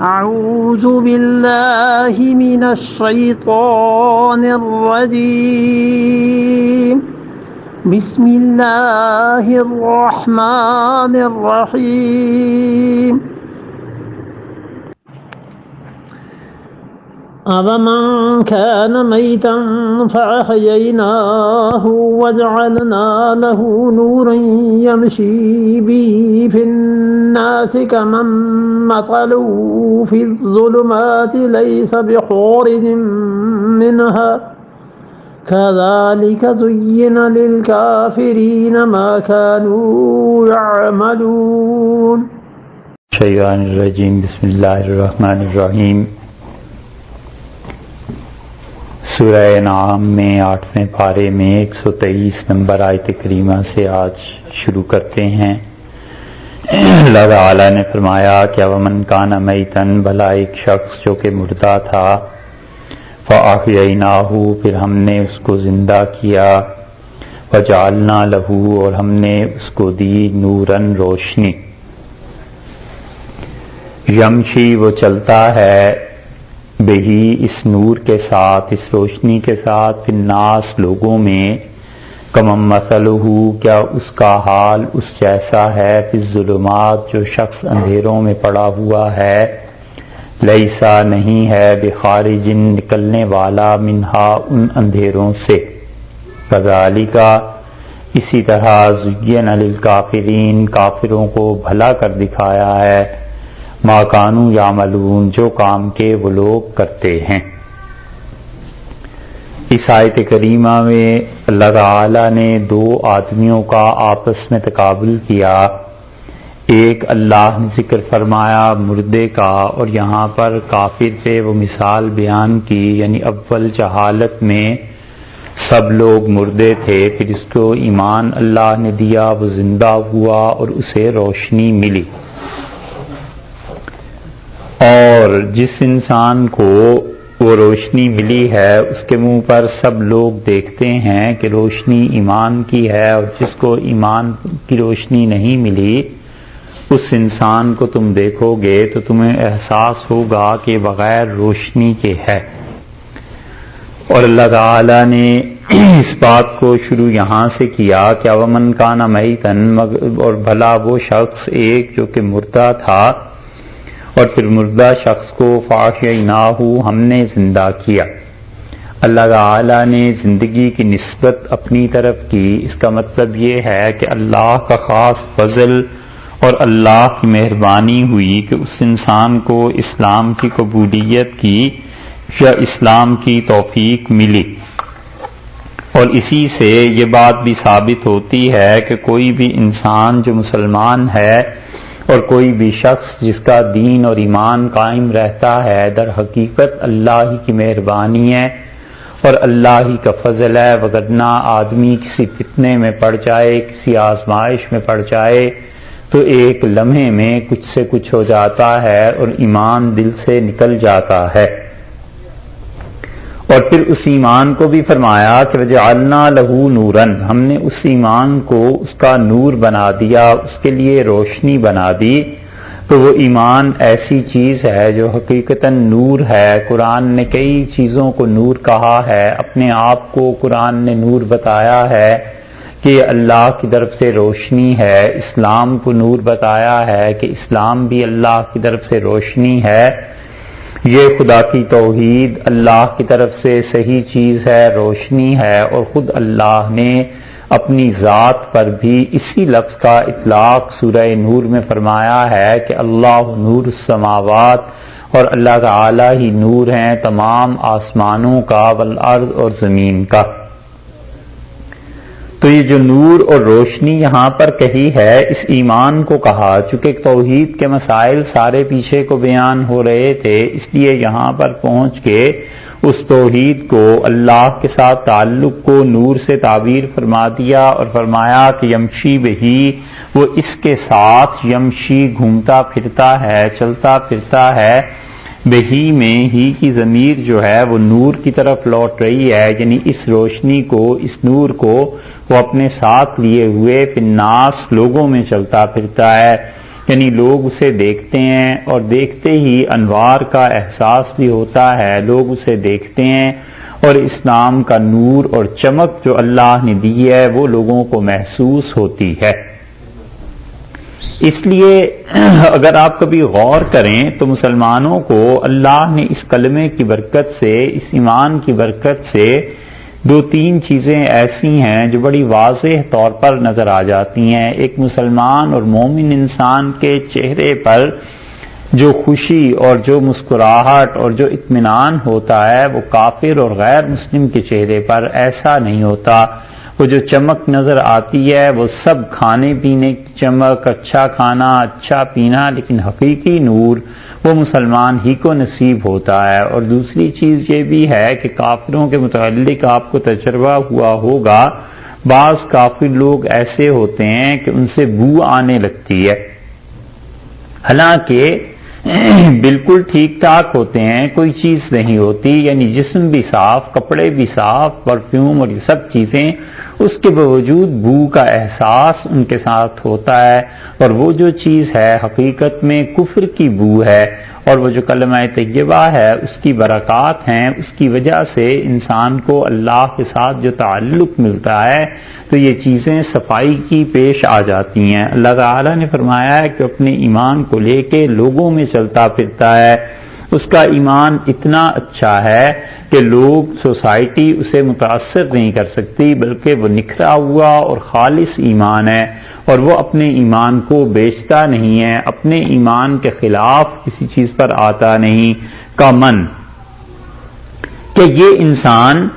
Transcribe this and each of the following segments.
أعوذ بالله من الشيطان الرجيم بسم الله الرحمن الرحيم أَوَمَنْ كَانَ مَيْتًا فَأَحْيَيْنَاهُ وَجَعَلْنَا لَهُ نُورًا يَمْشِي بِهِ فِي النَّاسِ كَمَنْ مَثَلُهُ فِي الظُّلُمَاتِ لَيْسَ بِخَارِجٍ مِنْهَا كَذَلِكَ زُيِّنَ لِلْكَافِرِينَ مَا كَانُوا يَعْمَلُونَ الشیطان الرجیم بسم اللہ الرحمن الرحیم۔ سورہ انعام میں 8ویں پارے میں 123 نمبر آیت کریمہ سے آج شروع کرتے ہیں۔ اللہ تعالیٰ نے فرمایا کہ وَمَنْ كَانَ مَيْتًا، بھلا ایک شخص جو کہ مردہ تھا، فَأَحْيَيْنَاهُ، پھر ہم نے اس کو زندہ کیا، وَجَعَلْنَا لَهُ، اور ہم نے اس کو دی نوراً روشنی، یمشی وہ چلتا ہے، بہی اس نور کے ساتھ، اس روشنی کے ساتھ، فی الناس لوگوں میں، کمم مثلہ کیا اس کا حال اس جیسا ہے، فی الظلمات جو شخص اندھیروں میں پڑا ہوا ہے، لیسا نہیں ہے، بخارج نکلنے والا، منہا ان اندھیروں سے، کذالک اسی طرح، زین للکافرین کافروں کو بھلا کر دکھایا ہے، ما کانوا یعملون جو کام کے وہ لوگ کرتے ہیں۔ اس آیت کریمہ میں اللہ تعالی نے دو آدمیوں کا آپس میں تقابل کیا، ایک اللہ نے ذکر فرمایا مردے کا، اور یہاں پر کافر پہ وہ مثال بیان کی، یعنی اول جہالت میں سب لوگ مردے تھے، پھر اس کو ایمان اللہ نے دیا، وہ زندہ ہوا اور اسے روشنی ملی، اور جس انسان کو وہ روشنی ملی ہے اس کے منہ پر سب لوگ دیکھتے ہیں کہ روشنی ایمان کی ہے، اور جس کو ایمان کی روشنی نہیں ملی اس انسان کو تم دیکھو گے تو تمہیں احساس ہوگا کہ بغیر روشنی کے ہے۔ اور اللہ تعالی نے اس بات کو شروع یہاں سے کیا کہ وَمَنْ كَانَ مَيْتًا، اور بھلا وہ شخص ایک جو کہ مردہ تھا، اور پھر مردہ شخص کو فَأَحْيَيْنَاهُ ہم نے زندہ کیا۔ اللہ تعالی نے زندگی کی نسبت اپنی طرف کی، اس کا مطلب یہ ہے کہ اللہ کا خاص فضل اور اللہ کی مہربانی ہوئی کہ اس انسان کو اسلام کی قبولیت کی یا اسلام کی توفیق ملی، اور اسی سے یہ بات بھی ثابت ہوتی ہے کہ کوئی بھی انسان جو مسلمان ہے اور کوئی بھی شخص جس کا دین اور ایمان قائم رہتا ہے، در حقیقت اللہ ہی کی مہربانی ہے اور اللہ ہی کا فضل ہے، وگرنہ آدمی کسی فتنے میں پڑ جائے، کسی آزمائش میں پڑ جائے تو ایک لمحے میں کچھ سے کچھ ہو جاتا ہے اور ایمان دل سے نکل جاتا ہے۔ اور پھر اس ایمان کو بھی فرمایا کہ وَجَعَلْنَا لَهُ نُورًا، ہم نے اس ایمان کو اس کا نور بنا دیا، اس کے لیے روشنی بنا دی۔ تو وہ ایمان ایسی چیز ہے جو حقیقتاً نور ہے۔ قرآن نے کئی چیزوں کو نور کہا ہے، اپنے آپ کو قرآن نے نور بتایا ہے کہ اللہ کی طرف سے روشنی ہے، اسلام کو نور بتایا ہے کہ اسلام بھی اللہ کی طرف سے روشنی ہے، یہ خدا کی توحید اللہ کی طرف سے صحیح چیز ہے، روشنی ہے، اور خود اللہ نے اپنی ذات پر بھی اسی لفظ کا اطلاق سورہ نور میں فرمایا ہے کہ اللہ نور السماوات، اور اللہ تعالی ہی نور ہیں تمام آسمانوں کا، والارض اور زمین کا۔ تو یہ جو نور اور روشنی یہاں پر کہی ہے اس ایمان کو کہا، چونکہ توحید کے مسائل سارے پیچھے کو بیان ہو رہے تھے، اس لیے یہاں پر پہنچ کے اس توحید کو، اللہ کے ساتھ تعلق کو نور سے تعبیر فرما دیا، اور فرمایا کہ یمشی بہی، وہ اس کے ساتھ، یمشی گھومتا پھرتا ہے، چلتا پھرتا ہے، بہی میں ہی کی ضمیر جو ہے وہ نور کی طرف لوٹ رہی ہے، یعنی اس روشنی کو، اس نور کو وہ اپنے ساتھ لیے ہوئے فی الناس لوگوں میں چلتا پھرتا ہے، یعنی لوگ اسے دیکھتے ہیں اور دیکھتے ہی انوار کا احساس بھی ہوتا ہے، لوگ اسے دیکھتے ہیں اور اسلام کا نور اور چمک جو اللہ نے دی ہے وہ لوگوں کو محسوس ہوتی ہے۔ اس لیے اگر آپ کبھی غور کریں تو مسلمانوں کو اللہ نے اس کلمے کی برکت سے، اس ایمان کی برکت سے دو تین چیزیں ایسی ہیں جو بڑی واضح طور پر نظر آ جاتی ہیں۔ ایک مسلمان اور مومن انسان کے چہرے پر جو خوشی اور جو مسکراہٹ اور جو اطمینان ہوتا ہے وہ کافر اور غیر مسلم کے چہرے پر ایسا نہیں ہوتا۔ وہ جو چمک نظر آتی ہے وہ سب کھانے پینے کی چمک، اچھا کھانا، اچھا پینا، لیکن حقیقی نور وہ مسلمان ہی کو نصیب ہوتا ہے۔ اور دوسری چیز یہ بھی ہے کہ کافروں کے متعلق آپ کو تجربہ ہوا ہوگا، بعض کافر لوگ ایسے ہوتے ہیں کہ ان سے بو آنے لگتی ہے، حالانکہ بالکل ٹھیک ٹھاک ہوتے ہیں، کوئی چیز نہیں ہوتی، یعنی جسم بھی صاف، کپڑے بھی صاف، پرفیوم اور یہ سب چیزیں، اس کے باوجود بو کا احساس ان کے ساتھ ہوتا ہے، اور وہ جو چیز ہے حقیقت میں کفر کی بو ہے، اور وہ جو کلمہ طیبہ ہے اس کی برکات ہیں، اس کی وجہ سے انسان کو اللہ کے ساتھ جو تعلق ملتا ہے تو یہ چیزیں صفائی کی پیش آ جاتی ہیں۔ اللہ تعالیٰ نے فرمایا ہے کہ اپنے ایمان کو لے کے لوگوں میں چلتا پھرتا ہے، اس کا ایمان اتنا اچھا ہے کہ لوگ، سوسائٹی اسے متاثر نہیں کر سکتی، بلکہ وہ نکھرا ہوا اور خالص ایمان ہے، اور وہ اپنے ایمان کو بیچتا نہیں ہے، اپنے ایمان کے خلاف کسی چیز پر آتا نہیں۔ کا من کہ یہ انسان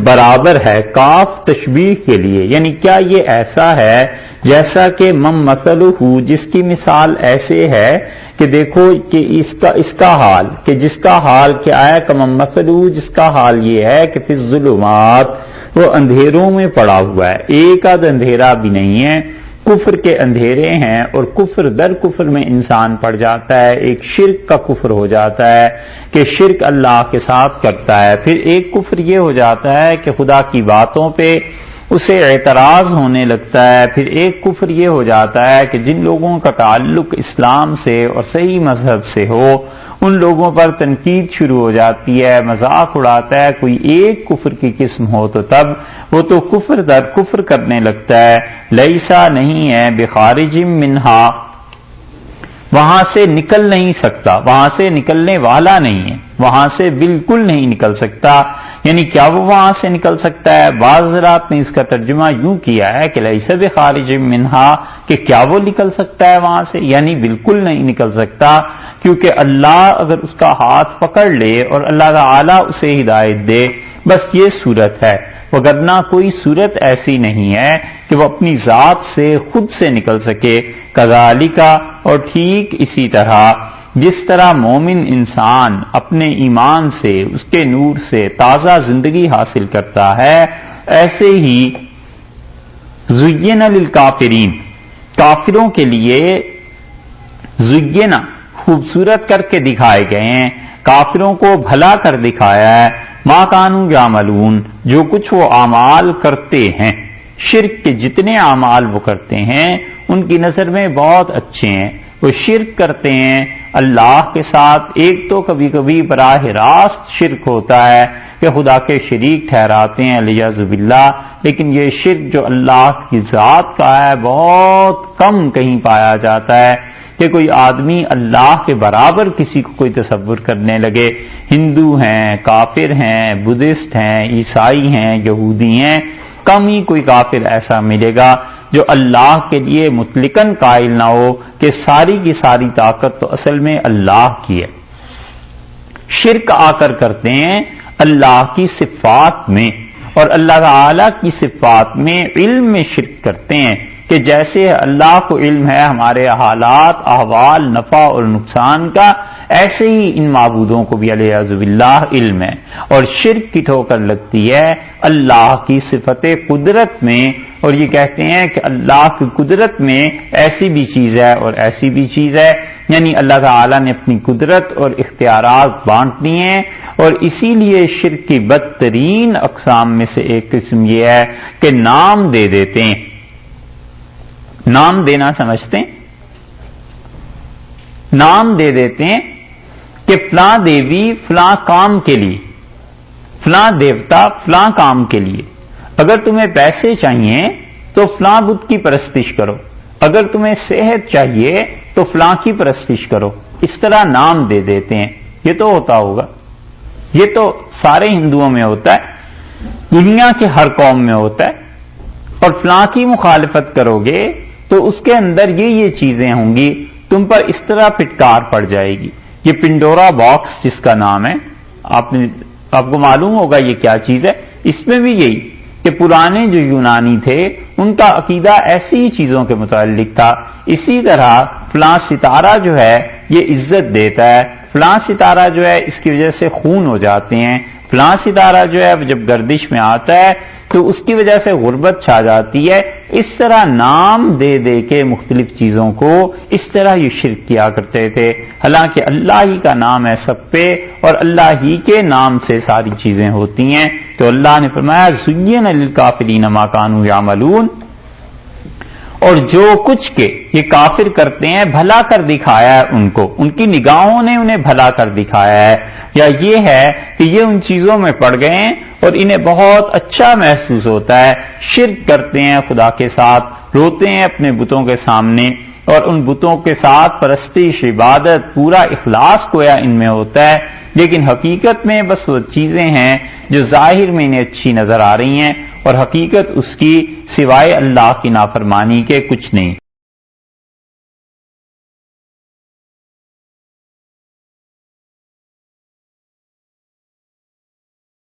برابر ہے، کاف تشبیہ کے لیے، یعنی کیا یہ ایسا ہے جیسا کہ مم مثلہ، جس کی مثال ایسے ہے کہ دیکھو کہ اس کا حال، کہ جس کا حال کیا ہے، کمم مثلہ، جس کا حال یہ ہے کہ فی الظلمات، وہ اندھیروں میں پڑا ہوا ہے، ایک آدھ اندھیرا بھی نہیں ہے، کفر کے اندھیرے ہیں، اور کفر در کفر میں انسان پڑ جاتا ہے۔ ایک شرک کا کفر ہو جاتا ہے کہ شرک اللہ کے ساتھ کرتا ہے، پھر ایک کفر یہ ہو جاتا ہے کہ خدا کی باتوں پہ اسے اعتراض ہونے لگتا ہے، پھر ایک کفر یہ ہو جاتا ہے کہ جن لوگوں کا تعلق اسلام سے اور صحیح مذہب سے ہو ان لوگوں پر تنقید شروع ہو جاتی ہے، مذاق اڑاتا ہے۔ کوئی ایک کفر کی قسم ہو تو تب وہ تو کفر در کفر کرنے لگتا ہے۔ لیسا نہیں ہے بخارج منہا، وہاں سے نکل نہیں سکتا، وہاں سے نکلنے والا نہیں ہے، وہاں سے بالکل نہیں نکل سکتا۔ یعنی کیا وہ وہاں سے نکل سکتا ہے؟ بعض حضرات نے اس کا ترجمہ یوں کیا ہے کہ لیس بخارج منہا، کہ کیا وہ نکل سکتا ہے وہاں سے، یعنی بالکل نہیں نکل سکتا، کیونکہ اللہ اگر اس کا ہاتھ پکڑ لے اور اللہ تعالی اسے ہدایت دے، بس یہ صورت ہے، وگرنہ کوئی صورت ایسی نہیں ہے کہ وہ اپنی ذات سے خود سے نکل سکے۔ کذالک، اور ٹھیک اسی طرح جس طرح مومن انسان اپنے ایمان سے، اس کے نور سے تازہ زندگی حاصل کرتا ہے، ایسے ہی زین للکافرین، کافروں کے لیے زین، خوبصورت کر کے دکھائے گئے ہیں، کافروں کو بھلا کر دکھایا ہے، ما کانوا یعملون، جو کچھ وہ اعمال کرتے ہیں، شرک کے جتنے اعمال وہ کرتے ہیں ان کی نظر میں بہت اچھے ہیں۔ وہ شرک کرتے ہیں اللہ کے ساتھ، ایک تو کبھی کبھی براہ راست شرک ہوتا ہے کہ خدا کے شریک ٹھہراتے ہیں الیاذ باللہ، لیکن یہ شرک جو اللہ کی ذات کا ہے بہت کم کہیں پایا جاتا ہے کہ کوئی آدمی اللہ کے برابر کسی کو کوئی تصور کرنے لگے۔ ہندو ہیں، کافر ہیں، بدھسٹ ہیں، عیسائی ہیں، یہودی ہیں، کم ہی کوئی کافر ایسا ملے گا جو اللہ کے لیے مطلقاً قائل نہ ہو کہ ساری کی ساری طاقت تو اصل میں اللہ کی ہے۔ شرک آ کر کرتے ہیں اللہ کی صفات میں، اور اللہ تعالی کی صفات میں علم میں شرک کرتے ہیں کہ جیسے اللہ کو علم ہے ہمارے حالات، احوال، نفع اور نقصان کا، ایسے ہی ان معبودوں کو بھی علیہ باللہ علم ہے، اور شرک کی ٹھوکر لگتی ہے اللہ کی صفت قدرت میں، اور یہ کہتے ہیں کہ اللہ کی قدرت میں ایسی بھی چیز ہے اور ایسی بھی چیز ہے، یعنی اللہ تعالیٰ نے اپنی قدرت اور اختیارات بانٹ دیے ہیں، اور اسی لیے شرک کی بدترین اقسام میں سے ایک قسم یہ ہے کہ نام دے دیتے ہیں۔ نام دینا سمجھتے ہیں؟ نام دے دیتے ہیں کہ فلاں دیوی فلاں کام کے لیے، فلاں دیوتا فلاں کام کے لیے، اگر تمہیں پیسے چاہیے تو فلاں بت کی پرستش کرو، اگر تمہیں صحت چاہیے تو فلاں کی پرستش کرو، اس طرح نام دے دیتے ہیں۔ یہ تو ہوتا ہوگا، یہ تو سارے ہندوؤں میں ہوتا ہے، دنیا کے ہر قوم میں ہوتا ہے۔ اور فلاں کی مخالفت کرو گے تو اس کے اندر یہ چیزیں ہوں گی، تم پر اس طرح پھٹکار پڑ جائے گی۔ یہ پنڈورا باکس جس کا نام ہے، آپ کو معلوم ہوگا یہ کیا چیز ہے۔ اس میں بھی یہی کہ پرانے جو یونانی تھے ان کا عقیدہ ایسی ہی چیزوں کے متعلق تھا۔ اسی طرح فلاں ستارہ جو ہے یہ عزت دیتا ہے، فلاں ستارہ جو ہے اس کی وجہ سے خون ہو جاتے ہیں، فلاں ستارہ جو ہے جب گردش میں آتا ہے تو اس کی وجہ سے غربت چھا جاتی ہے۔ اس طرح نام دے دے کے مختلف چیزوں کو اس طرح یہ شرک کیا کرتے تھے، حالانکہ اللہ ہی کا نام ہے سب پہ، اور اللہ ہی کے نام سے ساری چیزیں ہوتی ہیں۔ تو اللہ نے فرمایا زین للکافرین ما کانوا یعملون، اور جو کچھ کے یہ کافر کرتے ہیں بھلا کر دکھایا ہے ان کو، ان کی نگاہوں نے انہیں بھلا کر دکھایا ہے، یا یہ ہے کہ یہ ان چیزوں میں پڑ گئے ہیں اور انہیں بہت اچھا محسوس ہوتا ہے، شرک کرتے ہیں خدا کے ساتھ، روتے ہیں اپنے بتوں کے سامنے، اور ان بتوں کے ساتھ پرستش عبادت پورا اخلاص گویا ان میں ہوتا ہے، لیکن حقیقت میں بس وہ چیزیں ہیں جو ظاہر میں انہیں اچھی نظر آ رہی ہیں، اور حقیقت اس کی سوائے اللہ کی نافرمانی کے کچھ نہیں۔